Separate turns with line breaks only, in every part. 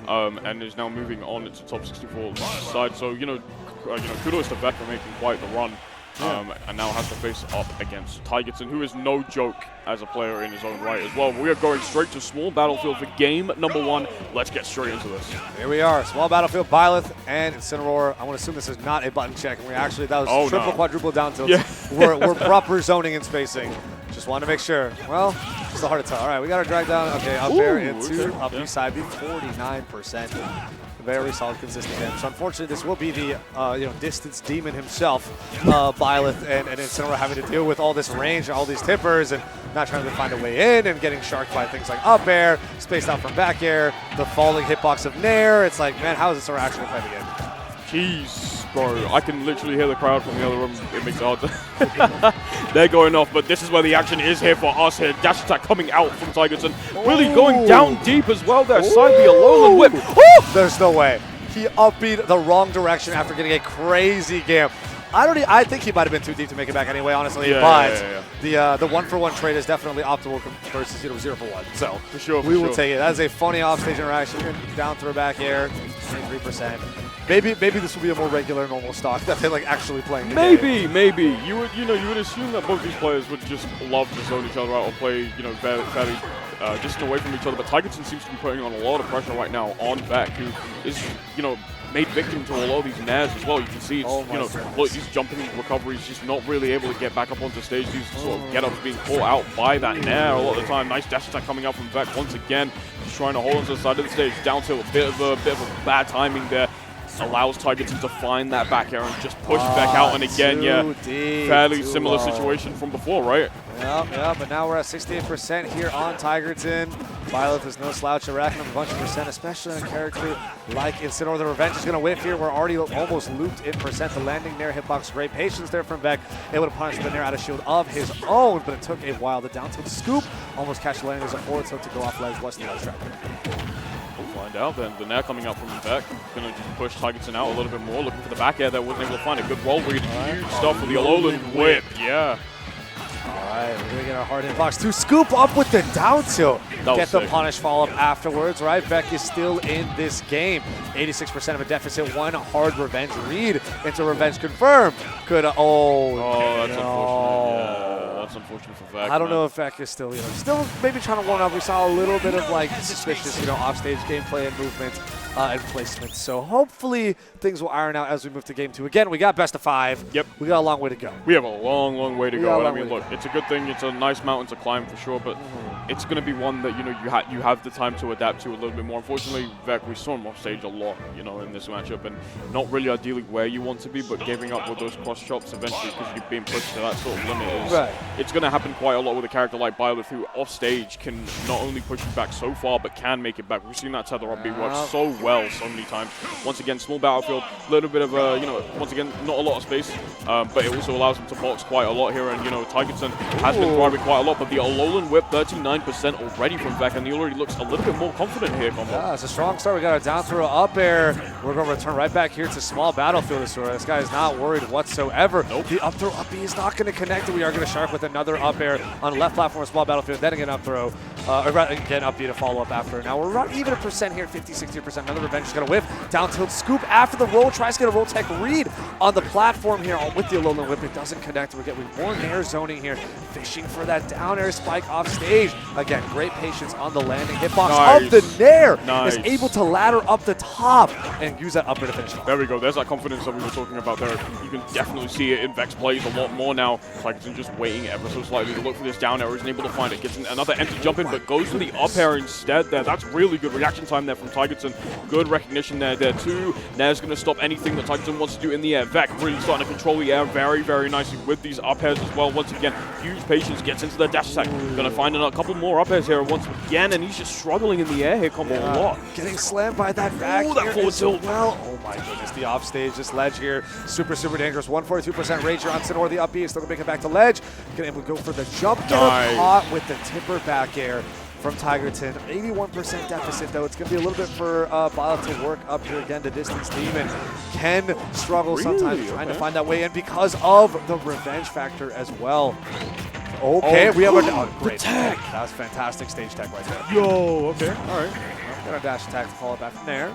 and is now moving on to top 64 side. So, kudos to Vecc for making quite the run. And now has to face up against Tigerton, who is no joke as a player in his own right as well. We are going straight to Small Battlefield for game number 1. Let's get straight into this.
Here we are, Small Battlefield, Byleth, and Incineroar. I want to assume this is not a button check, and that was triple, quadruple down tilts. Yeah. we're proper zoning and spacing. Just want to make sure. Well, it's hard to tell. All right, we got to drag down, up there into up B side, be 49%. Very solid, consistent damage. So unfortunately, this will be the distance demon himself, Byleth, and Incineroar having to deal with all this range and all these tippers and not trying to find a way in and getting sharked by things like up air, spaced out from back air, the falling hitbox of Nair. It's like, man, how is Incineroar actually playing the game?
Jeez, bro. I can literally hear the crowd from the other room. It makes it hard. They're going off, but this is where the action is here for us here. Dash attack coming out from Tigerton. Really going down deep as well there. Side the Alolan Whip.
There's no way. He upbeat the wrong direction after getting a crazy game. I think he might have been too deep to make it back anyway, honestly. The 1-for-1 trade is definitely optimal versus 0-for-1. So
for sure,
we will take it. That is a funny offstage interaction. Down throw back air, 23%. Maybe this will be a more regular, normal stock that they're actually playing.
Maybe you would assume that both these players would just love to zone each other out or play fairly distant away from each other. But Tigerton seems to be putting on a lot of pressure right now on Vecc, who is made victim to a lot of these nairs as well. You can see it's, these jumping recoveries, just not really able to get back up onto stage. These sort of get-ups being caught out by that nair a lot of the time. Nice dash attack coming out from Vecc once again. Just trying to hold onto the side of the stage. Down to a bit of a bad timing there. Allows Tigerton to find that back air and just push Vecc out. And again, fairly similar situation from before, right?
Yeah, but now we're at 68% here on Tigerton. Byleth is no slouch, racking up a bunch of percent, especially on a character like Incineroar. The revenge is going to whiff here. We're already almost looped in percent. The landing Nair hitbox, great patience there from Vecc. Able to punish the Nair out of shield of his own, but it took a while. The down tilt scoop almost catch the landing as a forward tilt to go off ledge. What's the ledge track?
We'll find out then. The Nair coming out from Vecc. Going to just push Tigerton out a little bit more. Looking for the back air there. Wasn't able to find a good roll read. Huge stuff for the Alolan Whip. Yeah.
Alright, we're going to get our hard hitbox to scoop up with the down tilt. Get the punish follow-up afterwards, right? Vecc is still in this game. 86% of a deficit, one hard revenge read into revenge confirmed. Could that's
unfortunate. Yeah, that's unfortunate for Vecc.
I don't know if Vecc is still maybe trying to one up. We saw a little bit of suspicious, offstage gameplay and movement and placement. So hopefully things will iron out as we move to game 2. Again, we got best of 5.
Yep.
We got a long way to go.
We have a long way to go. I mean, look, it's a good thing. It's a nice mountain to climb for sure, but it's going to be one that you have the time to adapt to a little bit more. Unfortunately, Vecc, we saw him off stage a lot, in this matchup, and not really ideally where you want to be, but giving up with those cross chops eventually because you're being pushed to that sort of limit it's going to happen quite a lot with a character like Byleth, who off stage can not only push you back so far, but can make it back. We've seen that tether up being worked so well so many times. Once again, Small Battlefield, a little bit of once again, not a lot of space, but it also allows him to box quite a lot here, and Tigerton has been thriving quite a lot, but the Alolan Whip, 39% already from Vecc, and he already looks a little bit more confident here, Combo.
Yeah, it's a strong start. We got a down throw up air. We're going to return right back here to Small Battlefield. This guy is not worried whatsoever.
Nope.
The up throw up B is not going to connect. We are going to shark with another up air on left platform of Small Battlefield, then again up throw, again up B to follow up after. Now we're around even a percent here, 50-60%. Another revenge is going to whiff. Down tilt scoop after the roll. Tries to get a roll tech read on the platform here with the Alolan Whip. It doesn't connect. We're getting more Nair zoning here. Fishing for that down air spike off stage. Again, great patience on the landing hitbox of the Nair. Is able to ladder up the top and use that upper to finish.
There we go. There's that confidence that we were talking about there. You can definitely see it in Vecc's plays a lot more now. Tigerton just waiting ever so slightly to look for this down air. Isn't able to find it. Gets another empty jump in, but goes for the up air instead there. That's really good reaction time there from Tigerton. Good recognition there too. Nair's going to stop anything that Tigerton wants to do in the air. Vecc really starting to control the air very nicely with these up airs as well. Once again, huge patience, gets into the dash attack. Going to find a couple more up airs here once again, and he's just struggling in the air here, Combo, a lot.
Getting slammed by that back
that forward tilt.
Well, oh my goodness, the offstage, this ledge here, super dangerous. 142% rage here on Incineroar. The up B is still going to make it back to ledge. Going to able to go for the jump, get caught with the tipper back air from Tigerton. 81% deficit, though. It's going to be a little bit for Byleth to work up here again. The distance demon can struggle sometimes trying to find that way in because of the revenge factor as well. Okay, we have a great tech. That was fantastic stage tech right there.
Yo, okay, all right.
Got our dash attack to call it back from there.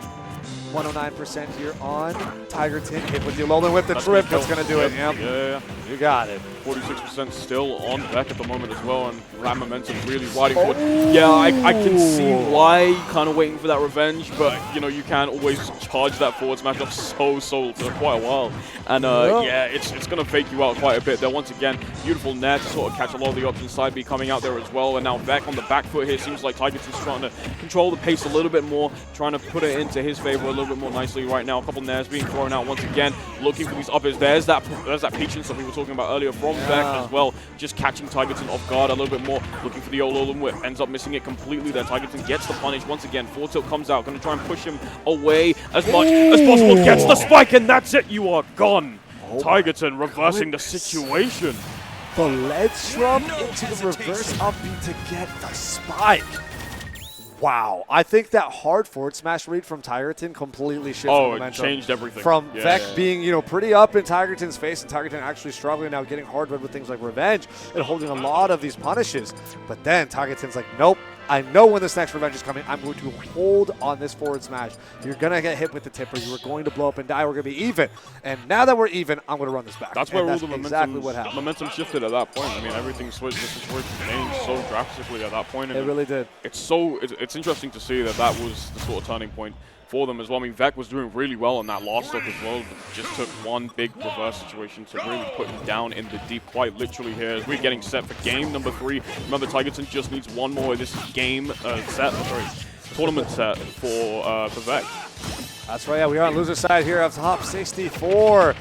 109% here on Tigerton. Hit with the Alolan Whip, the trip. That's going to do it. Yep.
Yeah.
You got it.
46% still on Vecc at the moment as well, and that momentum really riding forward. Yeah, I can see why you're kind of waiting for that revenge, but you know you can't always charge that forward smash up so for quite a while, and yeah, it's gonna fake you out quite a bit there. Once again, beautiful net to sort of catch a lot of the options. Side B coming out there as well, and now Vecc on the back foot here. Seems like Tigerton's trying to control the pace a little bit more, trying to put it into his favor a little bit more nicely right now. A couple nairs being thrown out once again, looking for these uppers. There's that patience that we were talking about earlier from Vecc as well, just catching Tigerton off guard a little bit more, looking for the Alolan Whip, ends up missing it completely there. Tigerton gets the punish once again. Forward tilt comes out, going to try and push him away as much as possible, gets the spike, and that's it, you are gone. Tigerton reversing the situation.
The ledge shrub into the reverse up B to get the spike. Wow, I think that hard forward smash read from Tigerton completely shifted momentum.
It changed everything.
From Vecc being, you know, pretty up in Tigerton's face, and Tigerton actually struggling now, getting hard read with things like revenge and holding a lot of these punishes. But then Tigerton's like, nope, I know when this next revenge is coming, I'm going to hold on this forward smash. You're going to get hit with the tipper. You are going to blow up and die. We're going to be even. And now that we're even, I'm going to run this back.
That's where all the
momentum
shifted at that point. I mean, everything switched. The situation changed so drastically at that point. And
it really did.
It's interesting to see that was the sort of turning point for them as well. I mean, Vecc was doing really well on that last stock as well, but just took one big reverse situation to really put him down in the deep, quite literally here, as we're getting set for game number 3. Remember, Tigerton just needs one more of this tournament set for Vecc.
That's right, yeah, we are on loser side here of top 64.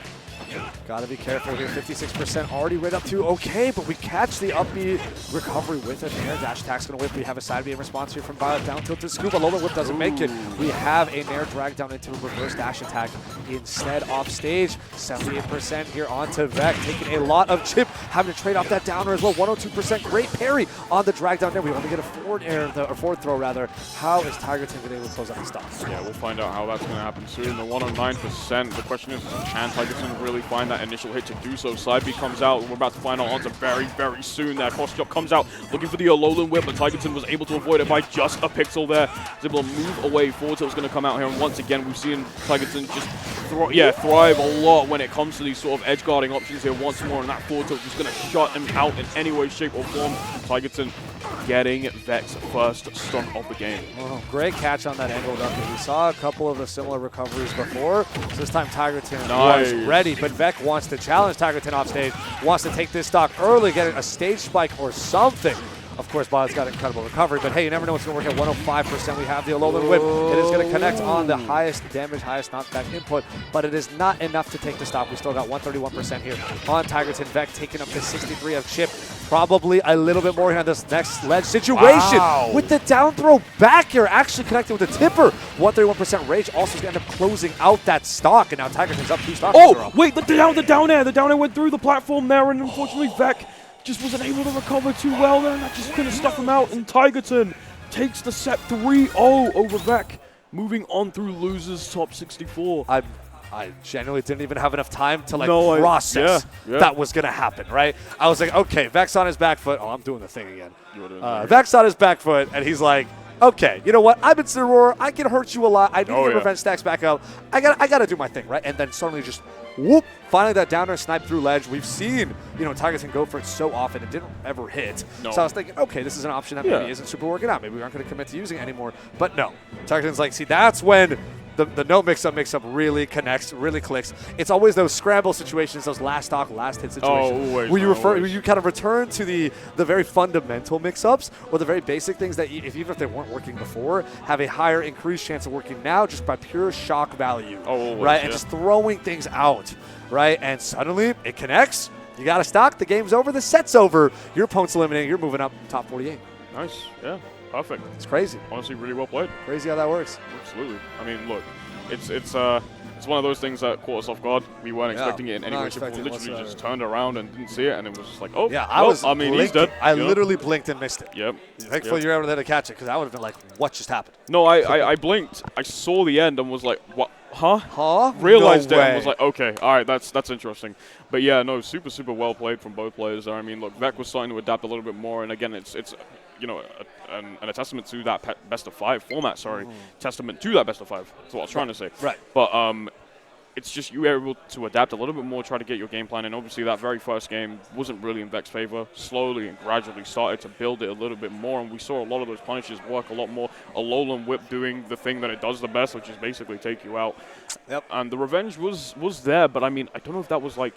Gotta be careful here. 56% already right up to okay, but we catch the up B recovery with an air dash attack's gonna whip. We have a side B in response here from Byleth, down tilt to scoop. Alolan Whip doesn't make it. We have a nair drag down into a reverse dash attack instead off stage. 78% here onto Vecc, taking a lot of chip, having to trade off that downer as well. 102% great parry on the drag down there. We only get a forward air, or forward throw rather. How is Tigerton going to be able to close out the stock?
Yeah, we'll find out how that's going to happen soon. The 109%. The question is, can Tigerton really find that initial hit to do so? Side B comes out. We're about to find out answer very soon. That cross chop comes out, looking for the Alolan Whip, but Tigerton was able to avoid it by just a pixel there. He's able to move away. Forward tilt is going to come out here, and once again, we've seen Tigerton just thrive a lot when it comes to these sort of edge guarding options here once more, and that forward tilt is going to shut him out in any way, shape, or form. Tigerton getting Vecc's first stun of the game.
Oh, great catch on that angled up. We saw a couple of the similar recoveries before. So this time Tigerton was ready, but Vecc wants to challenge Tigerton off stage, wants to take this stock early, get a stage spike or something. Of course, Byleth's got incredible recovery, but hey, you never know what's going to work at 105%. We have the Alolan Whip. It is going to connect on the highest damage, highest knockback input, but it is not enough to take the stock. We still got 131% here on Tigerton. Vecc taking up to 63 of chip. Probably a little bit more here on this next ledge situation. With the down throw back here, actually connected with the tipper. 131% rage also is going to end up closing out that stock, and now Tigerton's up 2 stocks.
Oh, wait, the down air went through the platform there, and unfortunately Vecc just wasn't able to recover too well there, and that just couldn't stuff him out. And Tigerton takes the set 3-0 over Vecc, moving on through losers top 64.
I genuinely didn't even have enough time to process that was going to happen, right? I was like, okay, Vecc's on his back foot. Oh, I'm doing the thing again. Vecc's on his back foot, and he's like, okay, you know what? I've been Incineroar. I can hurt you a lot. I need to get revenge stacks back up. I gotta do my thing, right? And then suddenly just whoop, finally that downer snipe through ledge. We've seen, you know, Tigerton go for it so often. It didn't ever hit. So I was thinking, okay, this is an option that maybe isn't super working out. Maybe we aren't going to commit to using it anymore. But no, Tigerton's like, see, that's when the no mix-up really connects, really clicks. It's always those scramble situations, those last stock, last hit situations, where you kind of return to the very fundamental mix-ups or the very basic things that even if they weren't working before, have a higher increased chance of working now just by pure shock value, right? And just throwing things out, right? And suddenly it connects. You got a stock. The game's over. The set's over. Your opponent's eliminated. You're moving up top 48.
Nice. Yeah. Perfect.
It's crazy.
Honestly, really well played.
Crazy how that works.
Absolutely. I mean, look, it's one of those things that caught us off guard. We weren't expecting it in any way. We literally just turned around and didn't see it, and it was just like, oh,
yeah.
I mean, he's dead.
I literally blinked and missed it.
Yep.
Thankfully, you're able to catch it, because I would have been like, what just happened?
No, I blinked. I saw the end and was like, what? Realized
no
it
way.
and was like, okay, all right, that's interesting. But yeah, no, super well played from both players there. I mean, look, Vecc was starting to adapt a little bit more, and again, it's you know, a testament to that best of 5 format. Sorry, testament to that best of 5. That's what I was trying to say.
Right.
But it's just you were able to adapt a little bit more, try to get your game plan, and obviously that very first game wasn't really in Vecc's favor. Slowly and gradually started to build it a little bit more, and we saw a lot of those punishes work a lot more. A Alolan Whip doing the thing that it does the best, which is basically take you out.
Yep.
And the revenge was there, but I mean, I don't know if that was like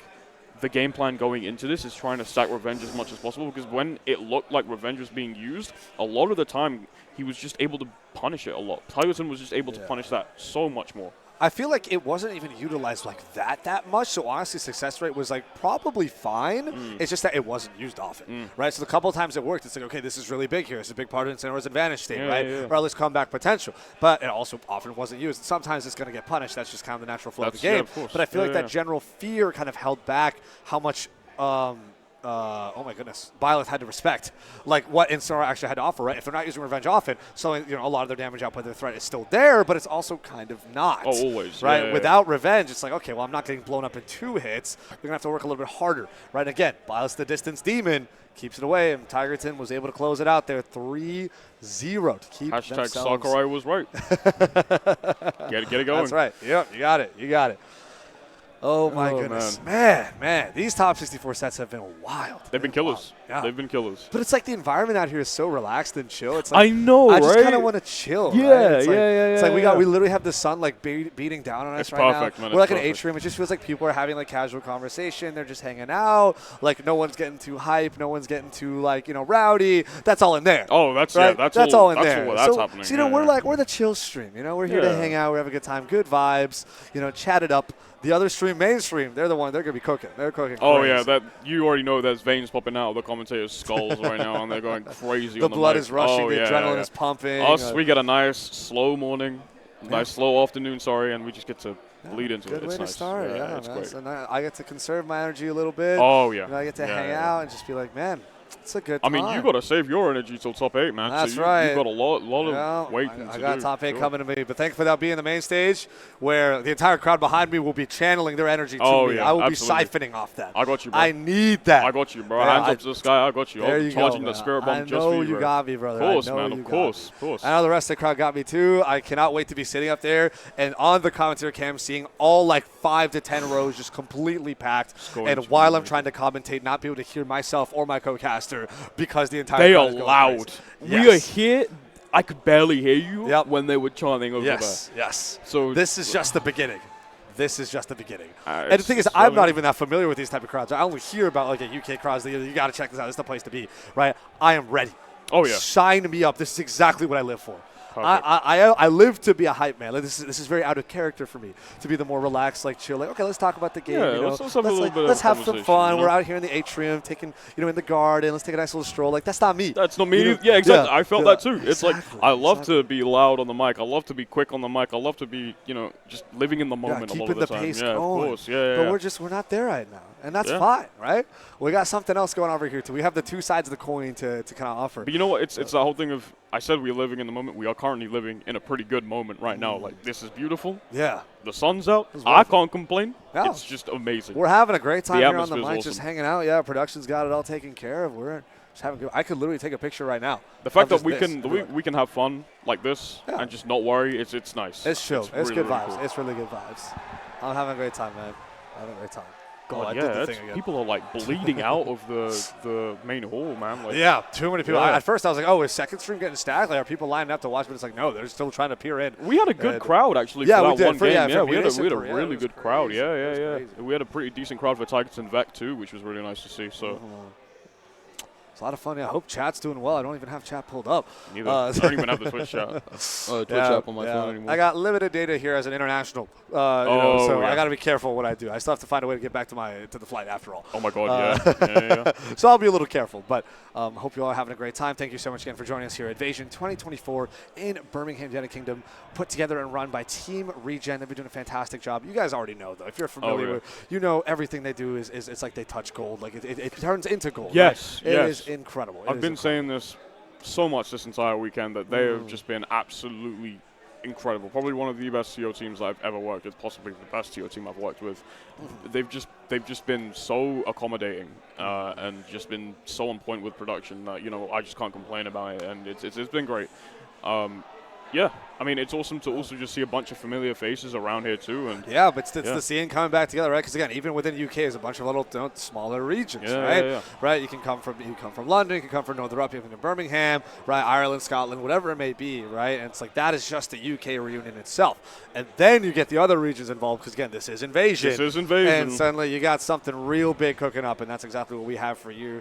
the game plan going into this is trying to stack revenge as much as possible, because when it looked like revenge was being used, a lot of the time he was just able to punish it a lot. Tigerton was just able to punish that so much more.
I feel like it wasn't even utilized like that much, so honestly success rate was like probably fine. It's just that it wasn't used often, right? So the couple of times it worked, it's like, okay, this is really big here. It's a big part of Incineroar's advantage state, right? Or at least comeback potential. But it also often wasn't used. Sometimes it's going to get punished. That's just kind of the natural flow of the game.
Yeah, of
but I feel like that general fear kind of held back how much oh my goodness, Byleth had to respect like what Incineroar actually had to offer, right? If they're not using revenge often, so a lot of their damage output, their threat is still there, but it's also kind of not.
Oh, always,
right?
Yeah.
Without revenge, it's like, okay, well, I'm not getting blown up in 2 hits. They're gonna have to work a little bit harder, right? Again, Byleth's the distance demon, keeps it away, and Tigerton was able to close it out there 3-0 to keep
Hashtag
themselves.
Sakurai was right. Get it going.
That's right. Yep, you got it. Oh, my goodness. Man, these top 64 sets have been wild.
They've been killers.
Yeah.
They've been killers.
But it's like the environment out here is so relaxed and chill. It's like
I know,
I just
right?
kind of want to chill.
Yeah,
right? It's like,
yeah.
It's like we literally have the sun like beating down on us
It's
right
perfect,
now.
man.
We're like
It's
an atrium. It just feels like people are having like casual conversation. They're just hanging out. Like no one's getting too hype. No one's getting too like rowdy. That's all in there.
Oh, that's
right?
yeah.
That's all in there.
That's happening.
So we're the chill stream. We're here to hang out. We have a good time. Good vibes. Chat it up. The other stream, mainstream, they're gonna be cooking. They're cooking.
Oh
crazy.
yeah, that you already know. There's veins popping out of the commentators' skulls right now, and they're going crazy.
The
on the
blood
mic.
is rushing. The adrenaline is pumping.
Us, we get a nice slow morning, nice slow afternoon. Sorry, and we just get to bleed into it.
Good way
It's
to
nice.
start. Yeah,
it's
man.
great.
So I get to conserve my energy a little bit.
Oh yeah.
I get to hang out and just be like, man, it's a good
I
time.
mean, you got to save your energy till top 8, man.
That's
so
right.
You've got a lot of waiting
I
to
got
do.
top 8 coming to me, but thankfully that'll be in the main stage where the entire crowd behind me will be channeling their energy to me.
Yeah,
I will
absolutely.
be siphoning off that.
I got you, bro.
I need that.
I got you, bro.
Yeah,
Hands up to the sky. I got you.
There
I'll
you
be charging
go,
that spirit bomb
I
just
know
for you,
you
bro.
got me, brother.
Of course,
I know
man.
you
Of
got
course.
me. I know the rest of the crowd got me too. I cannot wait to be sitting up there and on the commentator cam seeing all like 5 to 10 rows just completely packed. And while I'm trying to commentate, not be able to hear myself or my co-caster because the entire crowd is going
loud.
crazy.
We are here. I could barely hear you when they were chanting over there.
Yes.
So
this is just the beginning. This is just the beginning. And the thing is, I'm not even that familiar with these type of crowds. I only hear about like a UK crowds. You got to check this out. This is the place to be, right? I am ready.
Oh yeah.
Sign me up. This is exactly what I live for. I live to be a hype man. Like, this is very out of character for me to be the more relaxed, like chill. Like, okay, let's talk about the game.
Yeah,
let's have some fun. We're out here in the atrium, taking in the garden. Let's take a nice little stroll. Like that's not me.
That's not me. Yeah, exactly. I felt that too. It's
exactly,
like I love to be loud on the mic. I love to be quick on the mic. I love to be just living in the moment a lot of the time.
Pace
yeah,
going.
of course. Yeah.
But we're not there right now, and that's fine, right? We got something else going on over here too. We have the 2 sides of the coin to kind of offer.
But you know what? It's that whole thing of I said we're living in the moment. We are currently living in a pretty good moment right now. Like this is beautiful.
Yeah.
The sun's out. I can't complain.
No.
It's just amazing.
We're having a great time here on the mic,
awesome.
just hanging out. Yeah, production's got it all taken care of. We're just having good. I could literally take a picture right now.
The fact that we can have fun like this and just not worry, it's nice.
It's chill. It's
really,
good
really
vibes.
cool.
It's really good vibes. I'm having a great time, man. I'm having a great time.
God,
I did the thing again.
People are like bleeding out of the main hall, man. Like,
yeah, too many people.
Yeah.
At first, I was like, "Oh, is second stream getting stacked? Like, are people lining up to watch?" But it's like, no, they're still trying to peer in.
We had a good crowd actually for that one game. Yeah, we had a really good crowd. Yeah. We had a pretty decent crowd for Tigerton Vecc too, which was really nice to see. So.
It's a lot of fun. I hope chat's doing well. I don't even have chat pulled up.
Neither. I don't even have the Twitch chat. Twitch app on my phone anymore.
I got limited data here as an international, so I got to be careful what I do. I still have to find a way to get back to the flight after all.
Oh my God, yeah.
So I'll be a little careful, but hope you all are having a great time. Thank you so much again for joining us here at Invasion 2024 in Birmingham, United Kingdom, put together and run by Team Regen. They've been doing a fantastic job. You guys already know, though. If you're familiar with, everything they do is it's like they touch gold. Like it turns into gold.
Yes,
right? It is incredible.
I've been saying this so much this entire weekend that they have just been absolutely incredible. Probably one of the best TO teams I've ever worked with, possibly the best TO team I've worked with. They've just been so accommodating and just been so on point with production that, you know, I just can't complain about it, and it's been great. Yeah, I mean, it's awesome to also just see a bunch of familiar faces around here too. And
yeah, but it's the scene coming back together, right? Because again, even within the UK, there's a bunch of little smaller regions, right? Right. You come from London, you can come from Northern Europe, you can come from Birmingham, right? Ireland, Scotland, whatever it may be, right? And it's like that is just the UK reunion itself, and then you get the other regions involved because again, this is Invasion.
This is Invasion,
and suddenly you got something real big cooking up, and that's exactly what we have for you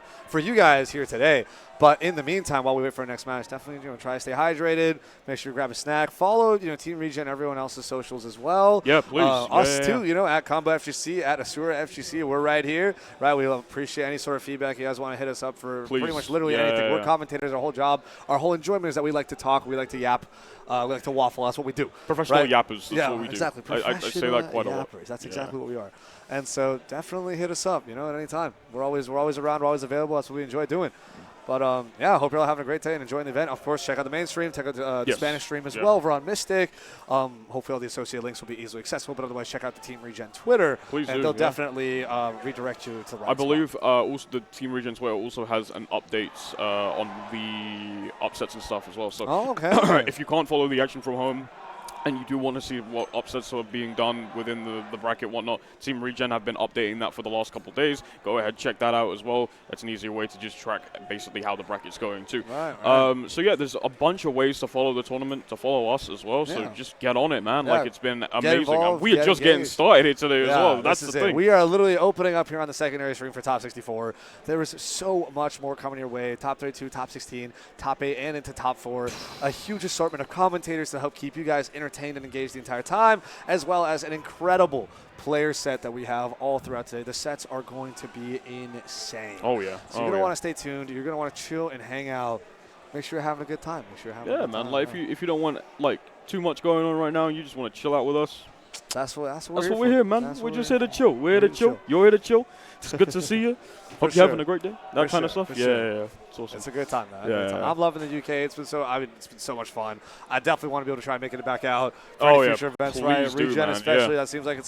guys here today. But in the meantime, while we wait for our next match, definitely try to stay hydrated. Make sure you grab a snack. Follow Team Regen, everyone else's socials as well.
Yeah, please.
Us too. At Combo FGC, at Asura FGC. We're right here. Right, we appreciate any sort of feedback you guys want to hit us up for. Pretty much literally anything. We're commentators. Our whole job, our whole enjoyment is that we like to talk. We like to yap. We like to waffle. That's what we do.
Professional yappers. That's what we do.
Exactly.
I say that quite a lot.
That's exactly what we are. And so definitely hit us up. At any time. We're always around. We're always available. That's what we enjoy doing. But, I hope you're all having a great day and enjoying the event. Of course, check out the main stream. Check out the Spanish stream as well over on Mystic. Hopefully all the associated links will be easily accessible. But otherwise, check out the Team Regen Twitter.
Please
and
do,
they'll definitely redirect you to the right
I believe also the Team Regen Twitter also has an update on the upsets and stuff as well. So if you can't follow the action from home, and you do want to see what upsets are being done within the bracket and whatnot, Team Regen have been updating that for the last couple of days. Go ahead, check that out as well. That's an easier way to just track basically how the bracket's going too.
Right.
So yeah, there's a bunch of ways to follow the tournament, to follow us as well. So just get on it, man. Like, it's been amazing.
Involved,
we are just getting started here today as well. That's the thing.
We are literally opening up here on the secondary stream for Top 64. There is so much more coming your way. Top 32, Top 16, Top 8, and into Top 4. A huge assortment of commentators to help keep you guys entertained and engaged the entire time, as well as an incredible player set that we have all throughout today. The sets are going to be insane.
Oh, yeah.
So you're going to want to stay tuned. You're going to want to chill and hang out. Make sure you're having a good time. Make sure you're having a good time.
Like, if you don't want, like, too much going on right now and you just want to chill out with us,
that's what
we're here, man. We're just here to chill. We're here to chill. You're here to chill. It's good to see you. Hope you're having a great day. That kind of stuff. Yeah. It's awesome.
It's a good time, man. I'm loving the UK. It's been so much fun. I definitely want to be able to try and make it back out for any future events, right? Regen especially. That seems like it's